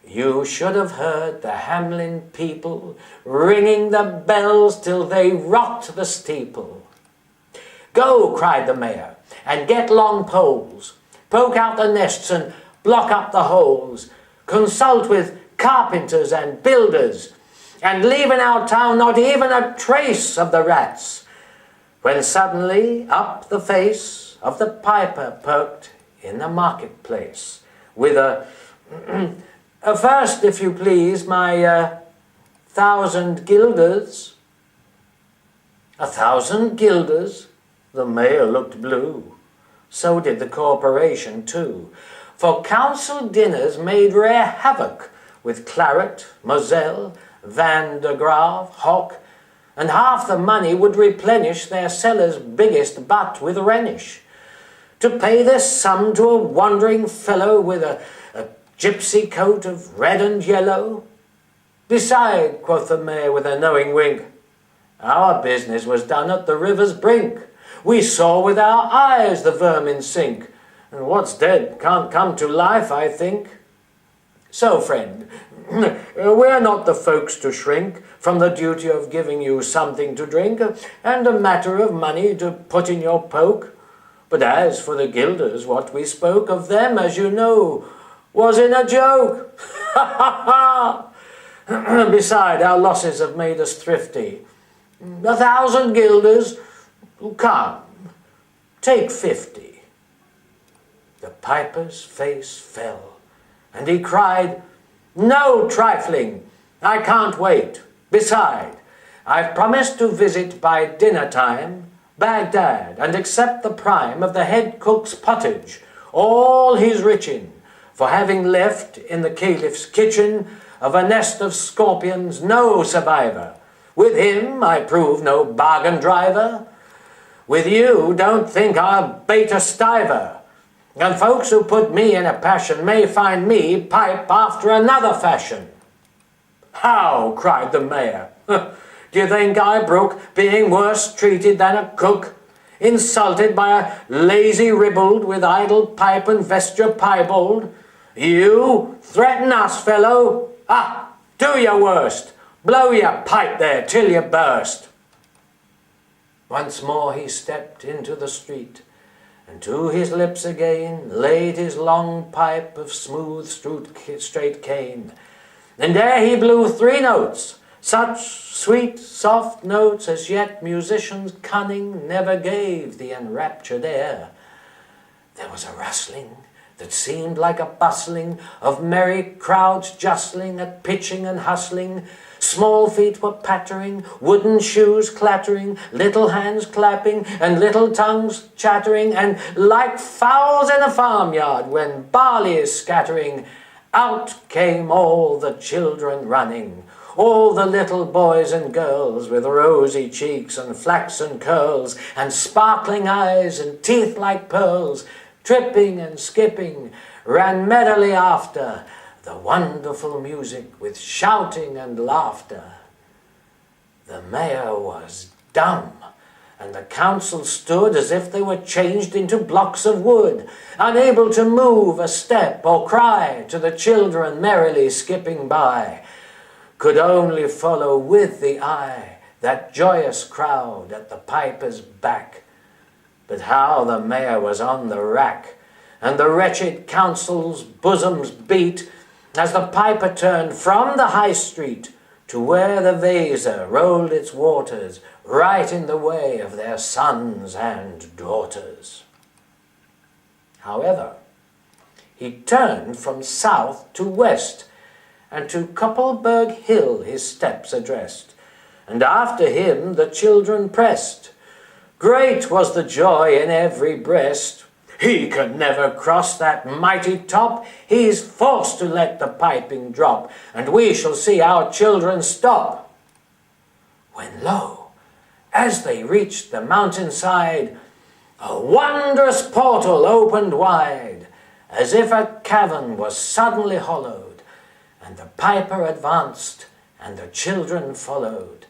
You should have heard the Hamelin people ringing the bells till they rocked the steeple. Go, cried the mayor, and get long poles, poke out the nests and block up the holes, consult with carpenters and builders, and leave in our town not even a trace of the rats, when suddenly up the face of the piper perked in the marketplace, with a first, if you please, my 1,000 guilders. 1,000 guilders? The mayor looked blue. So did the corporation too. For council dinners made rare havoc with claret, moselle, Van de Grave, hock, and half the money would replenish their cellar's biggest butt with Rhenish. To pay this sum to a wandering fellow with a gypsy coat of red and yellow? Beside, quoth the mayor with a knowing wink, our business was done at the river's brink. We saw with our eyes the vermin sink, and what's dead can't come to life, I think. So, friend, we're not the folks to shrink from the duty of giving you something to drink, and a matter of money to put in your poke. But as for the guilders, what we spoke of them, as you know, was in a joke. Ha ha ha! Beside, our losses have made us thrifty. 1,000 guilders, come, take 50. The piper's face fell, and he cried, no trifling, I can't wait. Beside, I've promised to visit by dinner time Baghdad and accept the prime of the head cook's pottage, all he's rich in, for having left in the caliph's kitchen of a nest of scorpions no survivor. With him I prove no bargain driver. With you don't think I'll bait a stiver. And folks who put me in a passion may find me pipe after another fashion. How? Cried the mayor. Do you think I brook being worse treated than a cook? Insulted by a lazy ribald with idle pipe and vesture piebald? You threaten us, fellow? Ah, do your worst. Blow your pipe there till you burst. Once more he stepped into the street, and to his lips again laid his long pipe of smooth straight cane. And there he blew 3 notes, such sweet soft notes as yet musician's cunning never gave the enraptured air. There was a rustling that seemed like a bustling of merry crowds justling at pitching and hustling. Small feet were pattering, wooden shoes clattering, little hands clapping, and little tongues chattering, and like fowls in a farmyard when barley is scattering, out came all the children running, all the little boys and girls with rosy cheeks and flaxen curls, and sparkling eyes and teeth like pearls, tripping and skipping, ran merrily after the wonderful music with shouting and laughter. The mayor was dumb, and the council stood as if they were changed into blocks of wood, unable to move a step or cry to the children merrily skipping by, could only follow with the eye that joyous crowd at the piper's back. But how the mayor was on the rack, and the wretched council's bosoms beat, as the piper turned from the high street to where the Weser rolled its waters, right in the way of their sons and daughters. However, he turned from south to west, and to Koppelberg Hill his steps addressed, and after him the children pressed. Great was the joy in every breast. He can never cross that mighty top. He's forced to let the piping drop, and we shall see our children stop. When lo, as they reached the mountainside, a wondrous portal opened wide, as if a cavern was suddenly hollowed, and the piper advanced, and the children followed.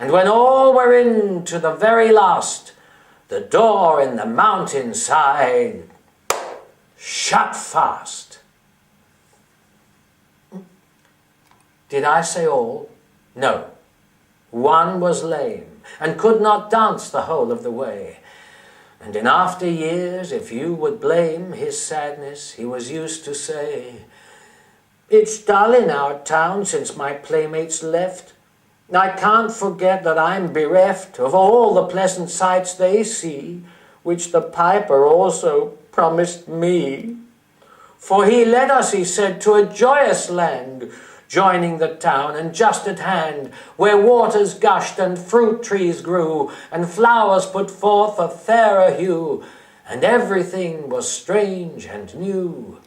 And when all were in to the very last, the door in the mountainside shut fast. Did I say all? No. One was lame, and could not dance the whole of the way. And in after years, if you would blame his sadness, he was used to say, "It's dull in our town since my playmates left. I can't forget that I'm bereft of all the pleasant sights they see, which the piper also promised me. For he led us," he said, "to a joyous land, joining the town and just at hand, where waters gushed and fruit trees grew, and flowers put forth a fairer hue, and everything was strange and new.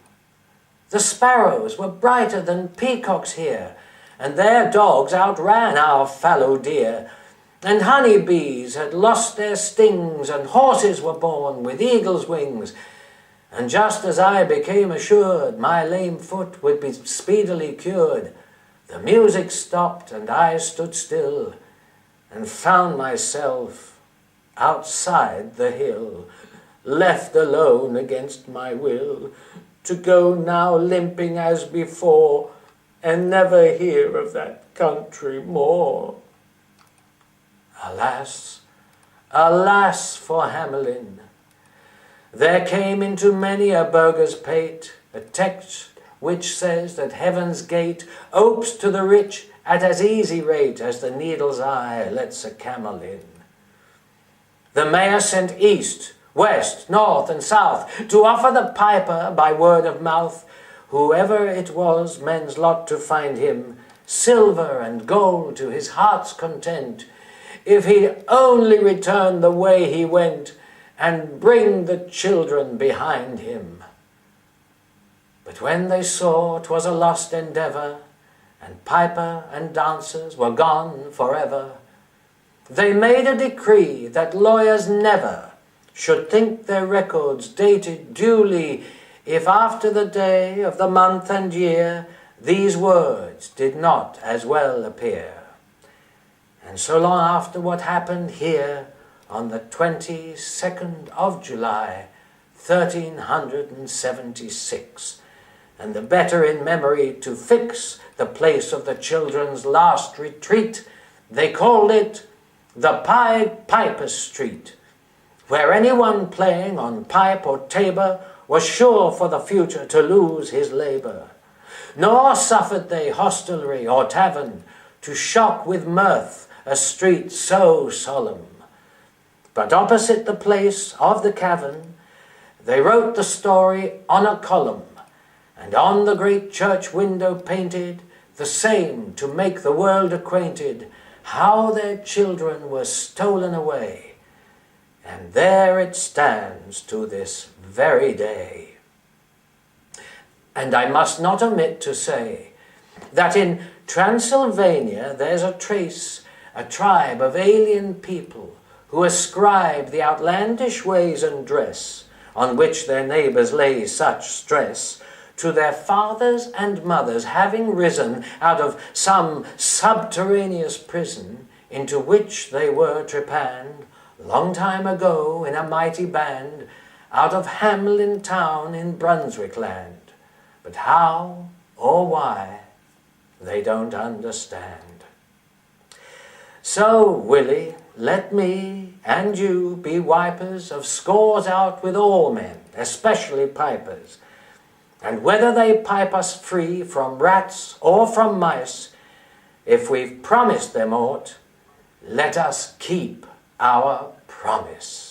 The sparrows were brighter than peacocks here, and their dogs outran our fallow deer, and honey bees had lost their stings, and horses were born with eagle's wings. And just as I became assured my lame foot would be speedily cured, the music stopped and I stood still, and found myself outside the hill, left alone against my will, to go now limping as before, and never hear of that country more. Alas, alas for Hamelin! There came into many a burgher's pate a text which says that heaven's gate opes to the rich at as easy rate as the needle's eye lets a camel in. The mayor sent east, west, north, and south to offer the piper by word of mouth, whoever it was men's lot to find him, silver and gold to his heart's content, if he only return the way he went, and bring the children behind him. But when they saw 'twas a lost endeavour, and piper and dancers were gone forever, they made a decree that lawyers never should think their records dated duly, if after the day of the month and year these words did not as well appear. And so long after what happened here, on the 22nd of July, 1376, and the better in memory to fix the place of the children's last retreat, they called it the Pied Piper's Street, where anyone playing on pipe or tabor was sure for the future to lose his labour. Nor suffered they hostelry or tavern to shock with mirth a street so solemn. But opposite the place of the cavern, they wrote the story on a column, and on the great church window painted the same to make the world acquainted, how their children were stolen away. And there it stands to this very day. And I must not omit to say that in Transylvania there's a tribe of alien people who ascribe the outlandish ways and dress, on which their neighbours lay such stress, to their fathers and mothers having risen out of some subterraneous prison, into which they were trepanned long time ago in a mighty band, out of Hamelin town in Brunswick land. But how or why, they don't understand. So, Willie, let me and you be wipers of scores out with all men, especially pipers. And whether they pipe us free from rats or from mice, if we've promised them aught, let us keep our promise.